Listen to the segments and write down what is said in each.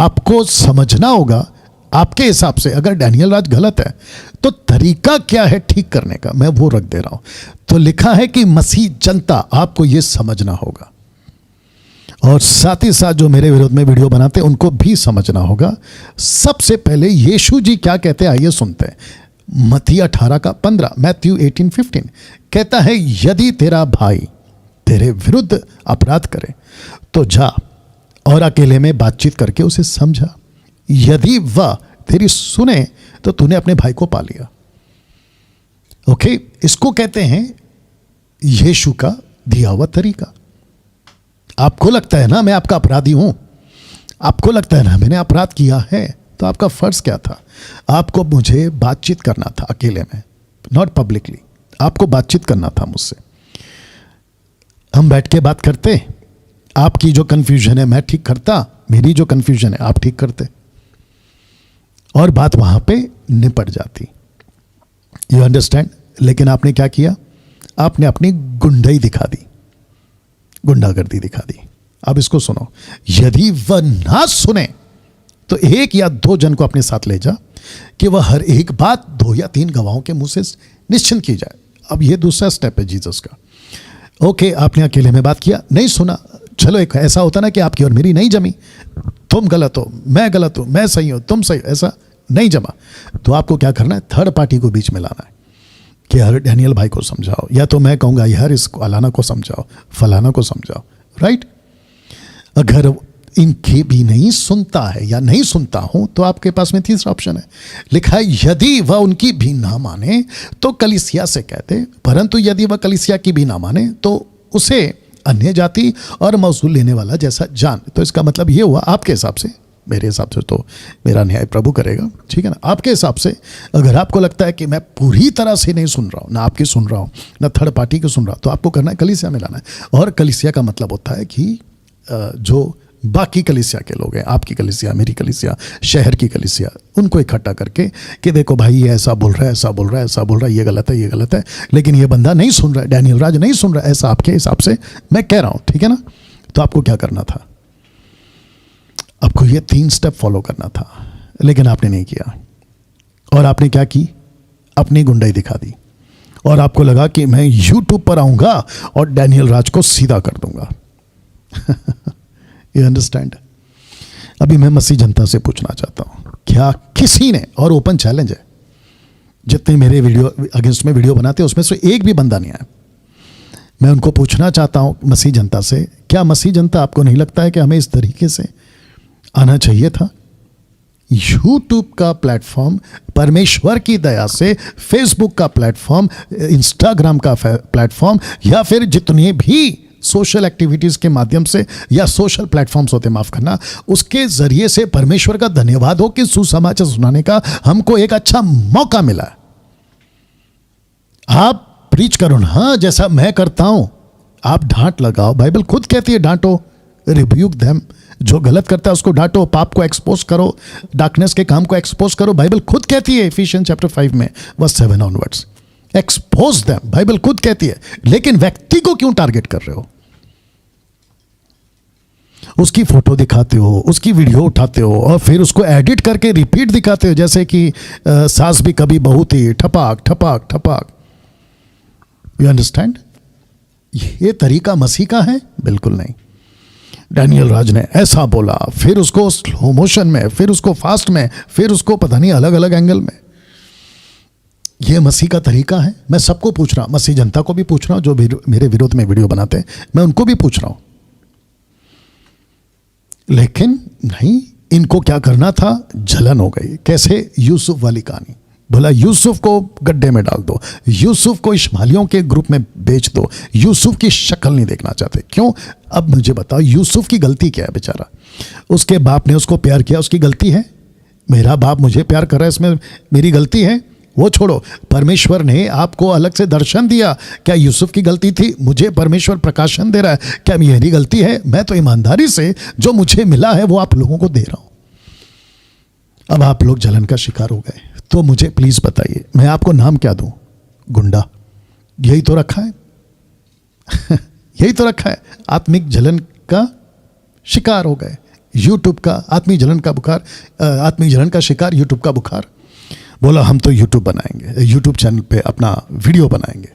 आपको समझना होगा आपके हिसाब से अगर डैनियल राज गलत है तो तरीका क्या है ठीक करने का, मैं वो रख दे रहा हूं। तो लिखा है कि मसीह जनता, आपको ये समझना होगा और साथ ही साथ जो मेरे विरोध में वीडियो बनाते हैं उनको भी समझना होगा। सबसे पहले यीशु जी क्या कहते हैं आइए सुनते हैं। मत्ती 18:15, मैथ्यू 18:15 कहता है यदि तेरा भाई तेरे विरुद्ध अपराध करे तो जा और अकेले में बातचीत करके उसे समझा, यदि वह तेरी सुने तो तूने अपने भाई को पा लिया। ओके, इसको कहते हैं यीशु का दिया हुआ तरीका। आपको लगता है ना मैं आपका अपराधी हूं, आपको लगता है ना मैंने अपराध किया है, तो आपका फर्ज क्या था? आपको मुझे बातचीत करना था अकेले में, नॉट पब्लिकली। आपको बातचीत करना था मुझसे, हम बैठ के बात करते, आपकी जो कंफ्यूजन है मैं ठीक करता, मेरी जो कंफ्यूजन है आप ठीक करते और बात वहां पे निपट जाती। You understand? लेकिन आपने क्या किया? आपने अपनी गुंडाई दिखा दी, गुंडागर्दी दिखा दी। अब इसको सुनो, यदि वह ना सुने तो 1 या 2 जन को अपने साथ ले जा कि वह हर एक बात 2 या 3 गवाहों के मुंह से निश्चिंत की जाए। अब यह दूसरा स्टेप है जीसस का। ओके, आपने अकेले में बात किया, नहीं सुना, चलो एक ऐसा होता ना कि आपकी और मेरी नहीं जमी, तुम गलत हो मैं गलत हूं, मैं सही हूं तुम सही, ऐसा नहीं जमा। तो आपको क्या करना है? थर्ड पार्टी को बीच में लाना है कि यार डैनियल भाई को समझाओ, या तो मैं कहूंगा यार इसको अलाना को समझाओ, फलाना को समझाओ, राइट? अगर इनके भी नहीं सुनता है या नहीं सुनता हूं तो आपके पास में तीसरा ऑप्शन है, लिखा है यदि वह उनकी भी ना माने तो कलीसिया से कहते, परंतु यदि वह कलीसिया की भी ना माने तो उसे अन्य जाति और मौसूल लेने वाला जैसा जान। तो इसका मतलब ये हुआ आपके हिसाब से, मेरे हिसाब से तो मेरा न्याय प्रभु करेगा, ठीक है ना? आपके हिसाब से अगर आपको लगता है कि मैं पूरी तरह से नहीं सुन रहा हूं, ना आपकी सुन रहा हूं ना थर्ड पार्टी की सुन रहा हूं, तो आपको करना है कलीसिया में लाना है। और कलीसिया का मतलब होता है कि जो बाकी कलीसिया के लोग हैं, आपकी कलीसिया, मेरी कलीसिया, शहर की कलीसिया, उनको इकट्ठा करके कि देखो भाई ये ऐसा बोल रहा है, ऐसा बोल रहा है, ऐसा बोल रहा है, ये गलत है, ये गलत है, लेकिन ये बंदा नहीं सुन रहा है, डैनियल राज नहीं सुन रहा है, ऐसा आपके हिसाब से मैं कह रहा हूं, ठीक है ना? तो आपको क्या करना था? आपको ये 3 स्टेप फॉलो करना था, लेकिन आपने नहीं किया। और आपने क्या की? अपनी गुंडाई दिखा दी और आपको लगा कि मैं यूट्यूब पर आऊंगा और डैनियल राज को सीधा कर दूंगा। You understand? अभी मैं मसीह जनता से पूछना चाहता हूं, क्या किसी ने, और ओपन चैलेंज है, जितने मेरे वीडियो अगेंस्ट में वीडियो बनाते हैं उसमें से एक भी बंदा नहीं आया, मैं उनको पूछना चाहता हूं मसीह जनता से, क्या मसीह जनता आपको नहीं लगता है कि हमें इस तरीके से आना चाहिए था? यूट्यूब का प्लेटफॉर्म, परमेश्वर की दया से फेसबुक का प्लेटफॉर्म, इंस्टाग्राम का प्लेटफॉर्म, या फिर जितने भी सोशल एक्टिविटीज के माध्यम से या सोशल प्लेटफॉर्म्स होते, माफ करना, उसके जरिए से परमेश्वर का धन्यवाद हो कि सुसमाचार सुनाने का हमको एक अच्छा मौका मिला। आप प्रीच करो ना, हाँ, जैसा मैं करता हूं, आप डांट लगाओ, बाइबल खुद कहती है डांटो, रिब्यूक देम, जो गलत करता है उसको डांटो, पाप को एक्सपोज करो, डार्कनेस के काम को एक्सपोज करो, बाइबल खुद कहती है इफिशियंस चैप्टर 5 में verse 7 onwards, expose them, Bible खुद कहती है। लेकिन व्यक्ति को क्यों टारगेट कर रहे हो? उसकी फोटो दिखाते हो, उसकी वीडियो उठाते हो और फिर उसको एडिट करके रिपीट दिखाते हो, जैसे कि सास भी कभी बहू थी, ठपाक ठपाक ठपाक। You understand? ये तरीका मसीह का है? बिल्कुल नहीं। डैनियल राज ने ऐसा बोला, फिर उसको स्लो मोशन में, फिर उसको फास्ट में, फिर उसको पता नहीं अलग अलग एंगल में। यह मसीह का तरीका है? मैं सबको पूछ रहा हूं, मसीह जनता को भी पूछ रहा हूं, जो मेरे विरोध में वीडियो बनाते हैं, मैं उनको भी पूछ रहा हूं। लेकिन नहीं, इनको क्या करना था? जलन हो गई। कैसे? यूसुफ वाली कहानी, बोला यूसुफ को गड्ढे में डाल दो, यूसुफ को इश्माइलियों के ग्रुप में बेच दो, यूसुफ की शक्ल नहीं देखना चाहते। क्यों? अब मुझे बताओ, यूसुफ की गलती क्या है? बेचारा, उसके बाप ने उसको प्यार किया, उसकी गलती है? मेरा बाप मुझे प्यार कर रहा है, इसमें मेरी गलती है? वो छोड़ो, परमेश्वर ने आपको अलग से दर्शन दिया, क्या यूसुफ की गलती थी? मुझे परमेश्वर प्रकाशन दे रहा है, क्या मेरी गलती है? मैं तो ईमानदारी से जो मुझे मिला है वो आप लोगों को दे रहा हूं। अब आप लोग जलन का शिकार हो गए, तो मुझे प्लीज बताइए, मैं आपको नाम क्या दूं? गुंडा, यही तो रखा है। यही तो रखा है, आत्मिक जलन का शिकार हो गए, यूट्यूब का आत्मीय जलन का बुखार, आत्मीय जलन का शिकार, यूट्यूब का बुखार। बोला हम तो यूट्यूब बनाएंगे, यूट्यूब चैनल पे अपना वीडियो बनाएंगे।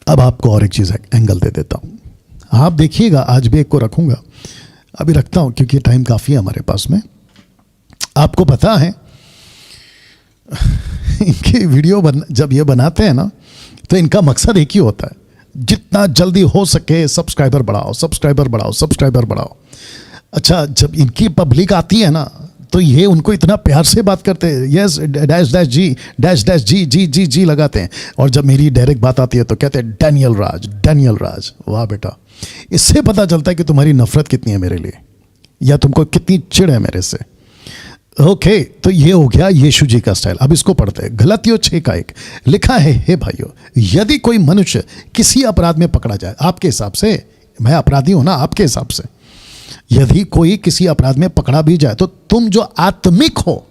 अब आपको और एक चीज़ एंगल दे देता हूँ, आप देखिएगा। आज भी एक को रखूँगा, अभी रखता हूँ क्योंकि टाइम काफ़ी है हमारे पास में। आपको पता है इनकी वीडियो जब ये बनाते हैं ना, तो इनका मकसद एक ही होता है, जितना जल्दी हो सके सब्सक्राइबर बढ़ाओ, सब्सक्राइबर बढ़ाओ, सब्सक्राइबर बढ़ाओ। अच्छा, जब इनकी पब्लिक आती है ना, तो ये उनको इतना प्यार से बात करते हैं, यस डैश डैश जी, डैश डैश जी जी जी जी लगाते हैं। और जब मेरी डायरेक्ट बात आती है तो कहते हैं डैनियल राज, डैनियल राज। वाह बेटा, इससे पता चलता है कि तुम्हारी नफरत कितनी है मेरे लिए, या तुमको कितनी चिढ़ है मेरे से। ओके, तो ये हो गया यीशु जी का स्टाइल। अब इसको पढ़ते हैं। गलातियों 6:1 लिखा है, हे भाइयों, यदि कोई मनुष्य किसी अपराध में पकड़ा जाए, आपके हिसाब से, मैं अपराधी हूं ना, आपके हिसाब से, यदि कोई किसी अपराध में पकड़ा भी जाए, तो तुम जो आत्मिक हो,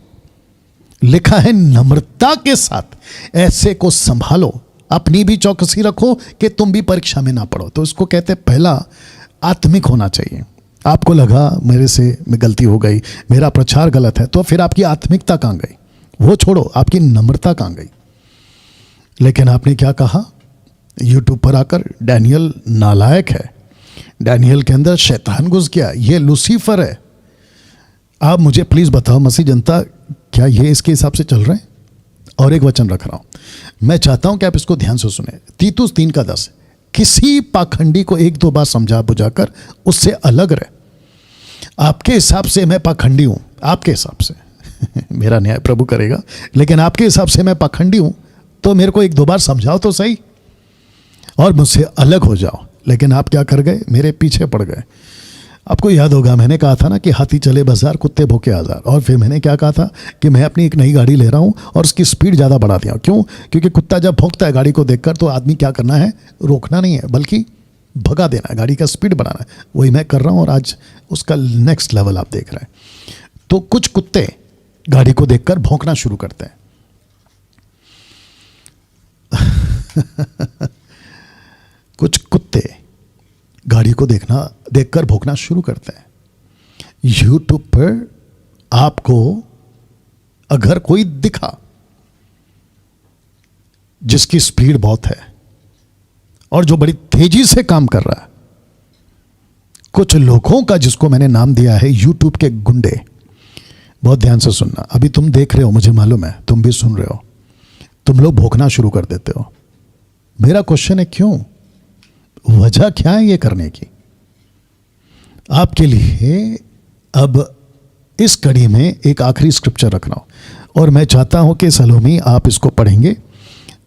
लिखा है नम्रता के साथ ऐसे को संभालो, अपनी भी चौकसी रखो कि तुम भी परीक्षा में ना पड़ो। तो इसको कहते हैं पहला आत्मिक होना चाहिए। आपको लगा मेरे से मैं गलती हो गई, मेरा प्रचार गलत है, तो फिर आपकी आत्मिकता कहाँ गई? वो छोड़ो, आपकी नम्रता कहाँ गई? लेकिन आपने क्या कहा यूट्यूब पर आकर? डैनियल नालायक है, डैनियल के अंदर शैतान घुस गया, ये लूसीफर है। आप मुझे प्लीज़ बताओ मसीह जनता, क्या ये इसके हिसाब से चल रहे हैं? और एक वचन रख रहा हूं, मैं चाहता हूं कि आप इसको ध्यान से सुने। तीतुस 3:10, किसी पाखंडी को 1-2 बार समझा बुझाकर उससे अलग रहे। आपके हिसाब से मैं पाखंडी हूं, आपके हिसाब से मेरा न्याय प्रभु करेगा, लेकिन आपके हिसाब से मैं पाखंडी हूं, तो मेरे को 1-2 बार समझाओ तो सही, और मुझसे अलग हो जाओ। लेकिन आप क्या कर गए? मेरे पीछे पड़ गए। आपको याद होगा मैंने कहा था ना कि हाथी चले बाजार, कुत्ते भूखे आजार। और फिर मैंने क्या कहा था कि मैं अपनी एक नई गाड़ी ले रहा हूँ और उसकी स्पीड ज़्यादा बढ़ा दिया। क्यों? क्योंकि कुत्ता जब भौंकता है गाड़ी को देखकर, तो आदमी क्या करना है? रोकना नहीं है, बल्कि भगा देना है, गाड़ी का स्पीड बढ़ाना है। वही मैं कर रहा हूँ, और आज उसका नेक्स्ट लेवल आप देख रहे हैं। तो कुछ कुत्ते गाड़ी को देखकर भौंकना शुरू करते हैं कुछ कुत्ते गाड़ी को देखकर भौंकना शुरू करते हैं। यूट्यूब पर आपको अगर कोई दिखा जिसकी स्पीड बहुत है और जो बड़ी तेजी से काम कर रहा है, कुछ लोगों का जिसको मैंने नाम दिया है यूट्यूब के गुंडे, बहुत ध्यान से सुनना। अभी तुम देख रहे हो, मुझे मालूम है, तुम भी सुन रहे हो, तुम लोग भौंकना शुरू कर देते हो। मेरा क्वेश्चन है क्यों? वजह क्या है ये करने की? आपके लिए अब इस कड़ी में एक आखिरी स्क्रिप्चर रखना हो, और मैं चाहता हूं कि सलोमी आप इसको पढ़ेंगे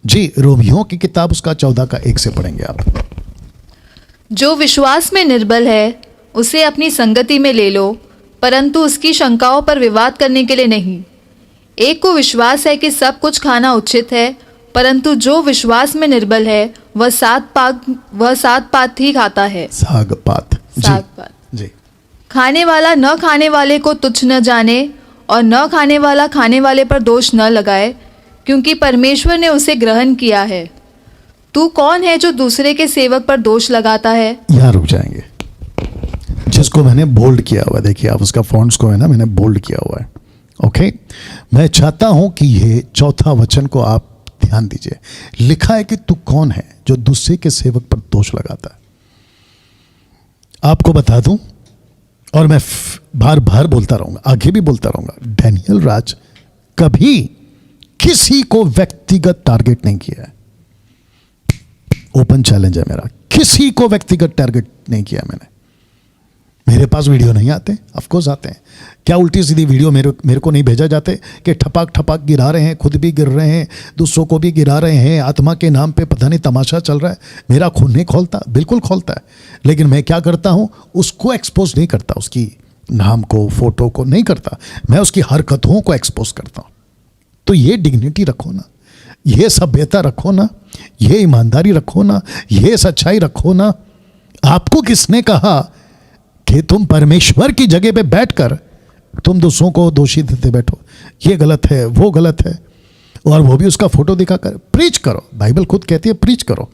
जी। रोमियों की किताब उसका 14:1 से पढ़ेंगे आप। जो विश्वास में निर्बल है उसे अपनी संगति में ले लो, परंतु उसकी शंकाओं पर विवाद करने के लिए नहीं। एक को विश्वास है कि सब कुछ खाना उचित है, परंतु जो विश्वास में निर्बल है वह साग पात ही खाता है। साग पात जी। खाने वाला न खाने वाले को तुच्छ न जाने, और न खाने वाला खाने वाले पर दोष न लगाए, क्योंकि परमेश्वर ने उसे ग्रहण किया है। तू कौन है जो दूसरे के सेवक पर दोष लगाता है? यहाँ रुक जाएंगे। जिसको मैंने बोल्ड किया हुआ है, देखिए आप उसका फॉन्ट्स को है ना, मैंने बोल्ड किया हुआ है। ओके, मैं चाहता हूं कि ये चौथा वचन को आप ध्यान दीजिए। लिखा है कि तू कौन है जो दूसरे के सेवक पर दोष लगाता है। आपको बता दूं, और मैं बार बार बोलता रहूंगा, आगे भी बोलता रहूंगा, डैनियल राज कभी किसी को व्यक्तिगत टारगेट नहीं किया है। ओपन चैलेंज है मेरा, किसी को व्यक्तिगत टारगेट नहीं किया मैंने। मेरे पास वीडियो नहीं आते, ऑफ कोर्स आते हैं। क्या उल्टी सीधी वीडियो मेरे को नहीं भेजा जाते कि ठपाक ठपाक गिरा रहे हैं, खुद भी गिर रहे हैं, दूसरों को भी गिरा रहे हैं, आत्मा के नाम पे पता नहीं तमाशा चल रहा है। मेरा खून नहीं खोलता, बिल्कुल खोलता है, लेकिन मैं क्या करता हूं, उसको एक्सपोज नहीं करता, उसकी नाम को, फोटो को नहीं करता, मैं उसकी हरकतों को एक्सपोज करता हूं। तो ये डिग्निटी रखो ना, ये सभ्यता रखो ना, ये ईमानदारी रखो ना, ये सच्चाई रखो ना। आपको किसने कहा कि तुम परमेश्वर की जगह पे बैठकर तुम दूसरों को दोषी देते बैठो, ये गलत है, वो गलत है, और वो भी उसका फोटो दिखाकर? प्रीच करो, बाइबल खुद कहती है प्रीच करो,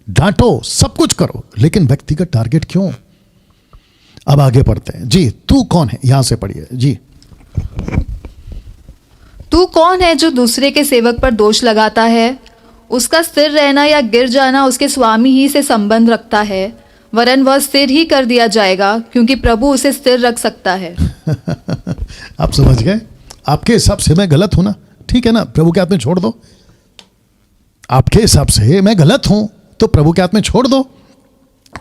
डांटो, सब कुछ करो, लेकिन व्यक्तिगत टारगेट क्यों? अब आगे पढ़ते हैं जी। तू कौन है, यहां से पढ़िए जी। तू कौन है जो दूसरे के सेवक पर दोष लगाता है? उसका स्थिर रहना या गिर जाना उसके स्वामी ही से संबंध रखता है, वरन वह स्थिर ही कर दिया जाएगा, क्योंकि प्रभु उसे स्थिर रख सकता है। आप समझ गए? आपके हिसाब से मैं गलत हूं ना, ठीक है ना, प्रभु के हाथ में छोड़ दो। आपके हिसाब से मैं गलत हूं तो प्रभु के हाथ में छोड़ दो,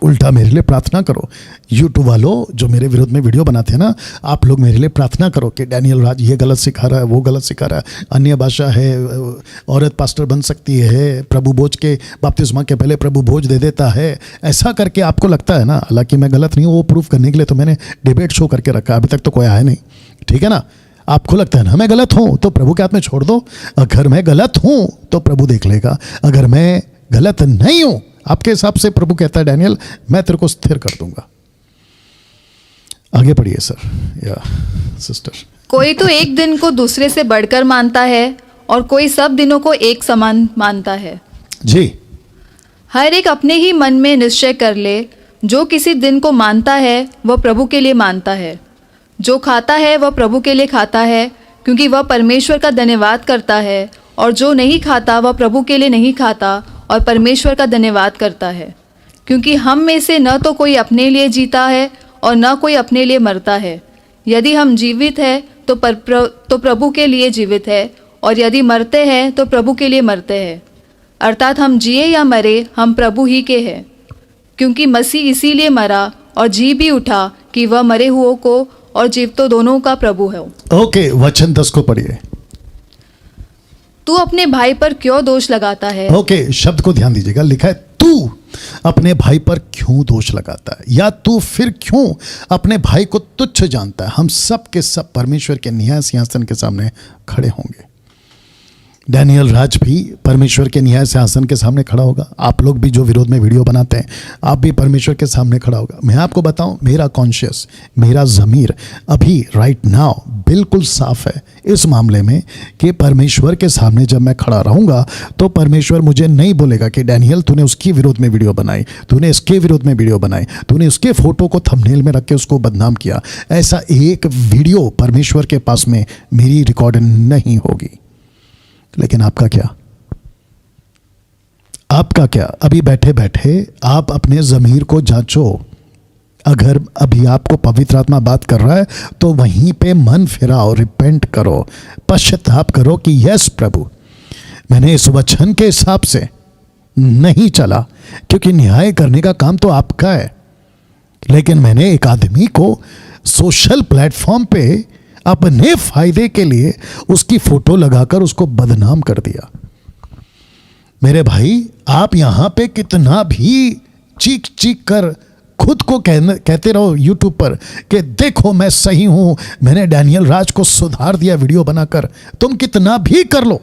उल्टा मेरे लिए प्रार्थना करो। यूट्यूब वालों जो मेरे विरोध में वीडियो बनाते हैं ना, आप लोग मेरे लिए प्रार्थना करो कि डैनियल राज ये गलत सिखा रहा है, वो गलत सिखा रहा है, अन्य भाषा है, औरत पास्टर बन सकती है, प्रभु भोज के बपतिस्मा के पहले प्रभु भोज दे देता है, ऐसा करके आपको लगता है ना। हालांकि मैं गलत नहीं हूँ, वो प्रूफ करने के लिए तो मैंने डिबेट शो करके रखा है, अभी तक तो कोई आया नहीं, ठीक है ना। आपको लगता है ना मैं गलत हूँ तो प्रभु के हाथ में छोड़ दो। अगर मैं गलत हूँ तो प्रभु देख लेगा, अगर मैं गलत नहीं हूँ आपके हिसाब से प्रभु कहता है डैनियल मैं तेरे को स्थिर कर दूंगा। आगे पढ़िए सर या सिस्टर। कोई तो एक दिन को दूसरे से बढ़कर मानता है और कोई सब दिनों को एक समान मानता है। जी। हर एक अपने ही मन में निश्चय कर ले, जो किसी दिन को मानता है वह प्रभु के लिए मानता है, जो खाता है वह प्रभु के लिए खाता है, क्योंकि वह परमेश्वर का धन्यवाद करता है, और जो नहीं खाता वह प्रभु के लिए नहीं खाता और परमेश्वर का धन्यवाद करता है। क्योंकि हम में से न तो कोई अपने लिए जीता है और न कोई अपने लिए मरता है। यदि हम जीवित हैं तो प्रभु के लिए जीवित है, और यदि मरते हैं तो प्रभु के लिए मरते हैं। अर्थात हम जिए या मरे हम प्रभु ही के हैं। क्योंकि मसीह इसीलिए मरा और जी भी उठा कि वह मरे हुओं को और जीवतों दोनों का प्रभु है। ओके, वचन 10 को पढ़िए। तू अपने भाई पर क्यों दोष लगाता है? ओके, शब्द को ध्यान दीजिएगा, लिखा है तू अपने भाई पर क्यों दोष लगाता है, या तू फिर क्यों अपने भाई को तुच्छ जानता है। हम सब के सब परमेश्वर के न्याय सिंहासन के सामने खड़े होंगे। डैनियल राज भी परमेश्वर के न्याय सिंहासन के सामने खड़ा होगा। आप लोग भी जो विरोध में वीडियो बनाते हैं, आप भी परमेश्वर के सामने खड़ा होगा। मैं आपको बताऊं, मेरा कॉन्शियस, मेरा ज़मीर अभी राइट नाउ बिल्कुल साफ है इस मामले में कि परमेश्वर के सामने जब मैं खड़ा रहूंगा तो परमेश्वर मुझे नहीं बोलेगा कि डैनियल तूने उसके विरोध में वीडियो बनाई, तूने इसके विरोध में वीडियो बनाई, तूने उसके फोटो को थंबनेल में रख के उसको बदनाम किया। ऐसा एक वीडियो परमेश्वर के पास में मेरी रिकॉर्ड नहीं होगी। लेकिन आपका क्या, आपका क्या? अभी बैठे बैठे आप अपने ज़मीर को जांचो। अगर अभी आपको पवित्र आत्मा बात कर रहा है तो वहीं पे मन फिराओ, रिपेंट करो, पश्चाताप करो कि यस प्रभु, मैंने इस वचन के हिसाब से नहीं चला, क्योंकि न्याय करने का काम तो आपका है। लेकिन मैंने एक आदमी को सोशल प्लेटफॉर्म पे अपने फायदे के लिए उसकी फोटो लगाकर उसको बदनाम कर दिया। मेरे भाई, आप यहां पे कितना भी चीख चीख कर खुद को कहते रहो यूट्यूब पर कि देखो मैं सही हूं, मैंने डैनियल राज को सुधार दिया वीडियो बनाकर, तुम कितना भी कर लो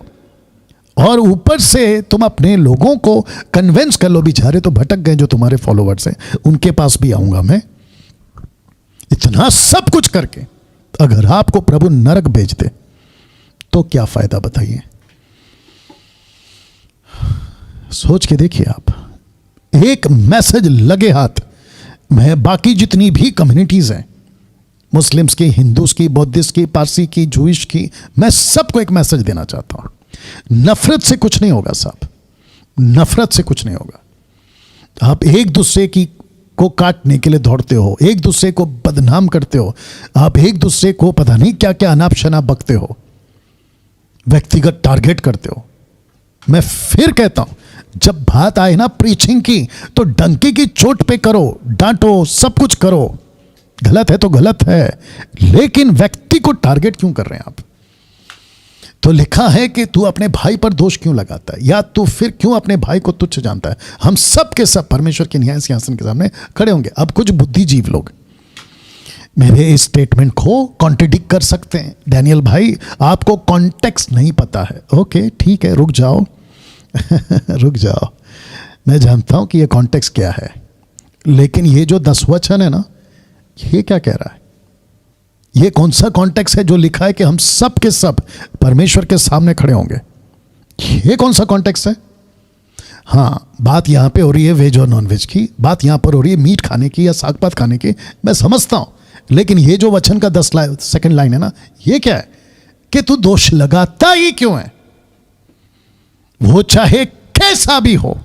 और ऊपर से तुम अपने लोगों को कन्विंस कर लो। बेचारे तो भटक गए जो तुम्हारे फॉलोवर्स हैं, उनके पास भी आऊंगा मैं। इतना सब कुछ करके अगर आपको प्रभु नरक भेज दे तो क्या फायदा बताइए? सोच के देखिए आप। एक मैसेज लगे हाथ, मैं बाकी जितनी भी कम्युनिटीज हैं, मुस्लिम्स की, हिंदूज की, बौद्धिस्ट की, पारसी की, जूइश की, मैं सबको एक मैसेज देना चाहता हूं। नफरत से कुछ नहीं होगा साहब, नफरत से कुछ नहीं होगा। आप एक दूसरे की को काटने के लिए दौड़ते हो, एक दूसरे को बदनाम करते हो, आप एक दूसरे को पता नहीं क्या क्या अनाप शनाप बकते हो, व्यक्तिगत टारगेट करते हो। मैं फिर कहता हूं, जब बात आए ना प्रीचिंग की तो डंके की चोट पे करो, डांटो, सब कुछ करो। गलत है तो गलत है, लेकिन व्यक्ति को टारगेट क्यों कर रहे हैं आप? तो लिखा है कि तू अपने भाई पर दोष क्यों लगाता है, या तू फिर क्यों अपने भाई को तुच्छ जानता है। हम सब के सब परमेश्वर के न्याय सिंहासन के सामने खड़े होंगे। अब कुछ बुद्धिजीव लोग मेरे इस स्टेटमेंट को कॉन्ट्रडिक्ट कर सकते हैं। डैनियल भाई, आपको कॉन्टेक्स्ट नहीं पता है। ओके ठीक है, रुक जाओ रुक जाओ, मैं जानता हूं कि ये कॉन्टेक्स्ट क्या है, लेकिन ये जो 10 वचन है ना, ये क्या कह रहा है? ये कौन सा कॉन्टेक्स्ट है जो लिखा है कि हम सब के सब परमेश्वर के सामने खड़े होंगे? ये कौन सा कॉन्टेक्स्ट है? हाँ, बात यहाँ पे हो रही है वेज और नॉन वेज की, बात यहाँ पर हो रही है मीट खाने की या साग पात खाने की, मैं समझता हूँ। लेकिन ये जो वचन का 10 सेकंड लाइन है ना, ये क्या है कि तू दोष लगाता ही क्यों है? वो चाहे कैसा भी हो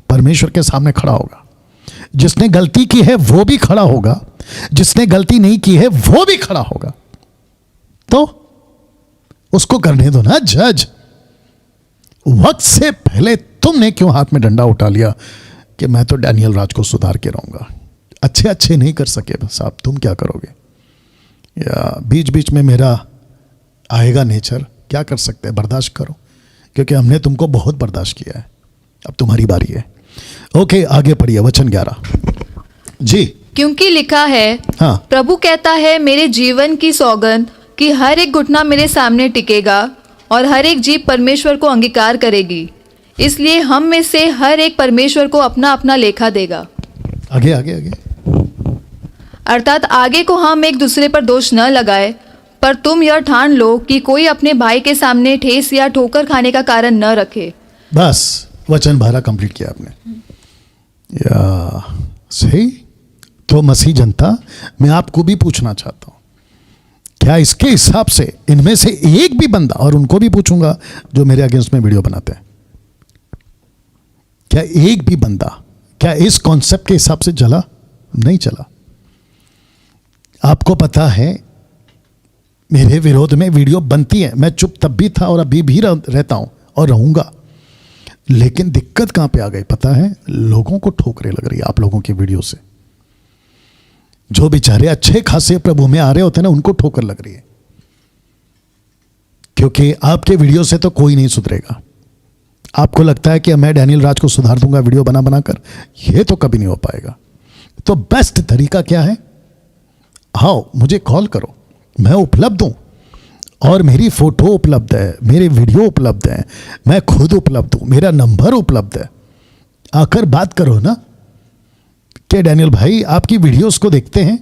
परमेश्वर के सामने खड़ा होगा। जिसने गलती की है वो भी खड़ा होगा, जिसने गलती नहीं की है वो भी खड़ा होगा। तो उसको करने दो ना जज। वक्त से पहले तुमने क्यों हाथ में डंडा उठा लिया कि मैं तो डैनियल राज को सुधार के रहूंगा? अच्छे नहीं कर सके साहब, तुम क्या करोगे? या बीच बीच में मेरा आएगा नेचर, क्या कर सकते हैं, बर्दाश्त करो, क्योंकि हमने तुमको बहुत बर्दाश्त किया है, अब तुम्हारी बारी है। ओके, आगे पढ़िए वचन 11 जी। क्योंकि लिखा है, हाँ। प्रभु कहता है, मेरे जीवन की सौगंध कि हर एक घुटना मेरे सामने टिकेगा और हर एक जीभ परमेश्वर को अंगीकार करेगी। इसलिए हम में से हर एक परमेश्वर को अपना अपना लेखा देगा। आगे आगे आगे। अर्थात आगे को हम एक दूसरे पर दोष न लगाए, पर तुम यह ठान लो कि कोई अपने भाई के सामने ठेस या ठोकर खाने का कारण न रखे। बस वचन 12 कंप्लीट किया आपने। या सही। तो मसीह जनता, मैं आपको भी पूछना चाहता हूं, क्या इसके हिसाब से इनमें से एक भी बंदा, और उनको भी पूछूंगा जो मेरे अगेंस्ट में वीडियो बनाते हैं, क्या एक भी बंदा क्या इस कॉन्सेप्ट के हिसाब से चला? नहीं चला। आपको पता है मेरे विरोध में वीडियो बनती है, मैं चुप तब भी था और अभी भी रहता हूं और रहूंगा। लेकिन दिक्कत कहां पे आ गई पता है? लोगों को ठोकरें लग रही है आप लोगों की वीडियो से। जो बेचारे अच्छे खासे प्रभु में आ रहे होते हैं ना, उनको ठोकर लग रही है, क्योंकि आपके वीडियो से तो कोई नहीं सुधरेगा। आपको लगता है कि मैं डैनियल राज को सुधार दूंगा वीडियो बना बनाकर, यह तो कभी नहीं हो पाएगा। तो बेस्ट तरीका क्या है? आओ मुझे कॉल करो, मैं उपलब्ध हूं और मेरी फोटो उपलब्ध है, मेरे वीडियो उपलब्ध है, मैं खुद उपलब्ध हूं, मेरा नंबर उपलब्ध है। आकर बात करो ना कि डैनियल भाई आपकी वीडियोस को देखते हैं,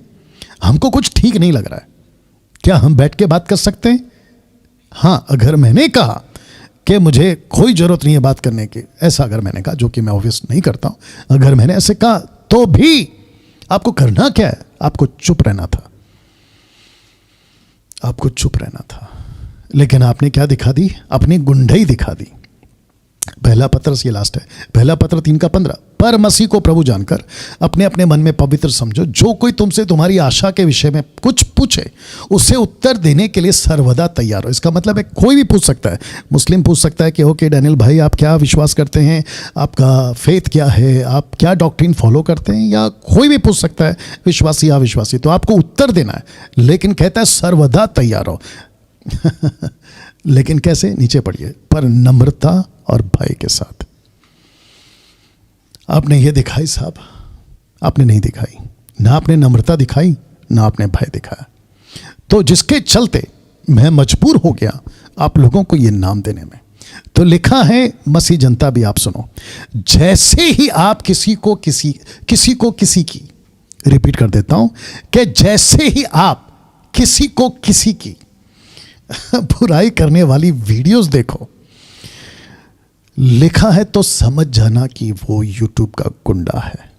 हमको कुछ ठीक नहीं लग रहा है, क्या हम बैठ के बात कर सकते हैं? हाँ, अगर मैंने कहा कि मुझे कोई जरूरत नहीं है बात करने की, ऐसा अगर मैंने कहा, जो कि मैं ऑब्वियस नहीं करता हूं, अगर मैंने ऐसे कहा तो भी आपको करना क्या है? आपको चुप रहना था, आपको चुप रहना था। लेकिन आपने क्या दिखा दी? अपनी गुंडई दिखा दी। पहला पत्र, ये लास्ट है, पहला पत्र 3:15, पर मसीह को प्रभु जानकर अपने अपने मन में पवित्र समझो। जो कोई तुमसे तुम्हारी आशा के विषय में कुछ पूछे उसे उत्तर देने के लिए सर्वदा तैयार हो। इसका मतलब है कोई भी पूछ सकता है। मुस्लिम पूछ सकता है कि ओके डैनियल भाई आप क्या विश्वास करते हैं, आपका फेथ क्या है, आप क्या डॉक्ट्रिन फॉलो करते हैं, या कोई भी पूछ सकता है, विश्वासी या अविश्वासी, तो आपको उत्तर देना है। लेकिन कहता है सर्वदा तैयार हो। लेकिन कैसे? नीचे पढ़िए, पर नम्रता और भय के साथ। आपने ये दिखाई साहब? आपने नहीं दिखाई, ना आपने नम्रता दिखाई, ना आपने भय दिखाया। तो जिसके चलते मैं मजबूर हो गया आप लोगों को ये नाम देने में। तो लिखा है, मसीह जनता भी आप सुनो, जैसे ही आप किसी को किसी की, रिपीट कर देता हूं, कि जैसे ही आप किसी को किसी की बुराई करने वाली वीडियोस देखो, लिखा है तो समझ जाना कि वो यूट्यूब का गुंडा है।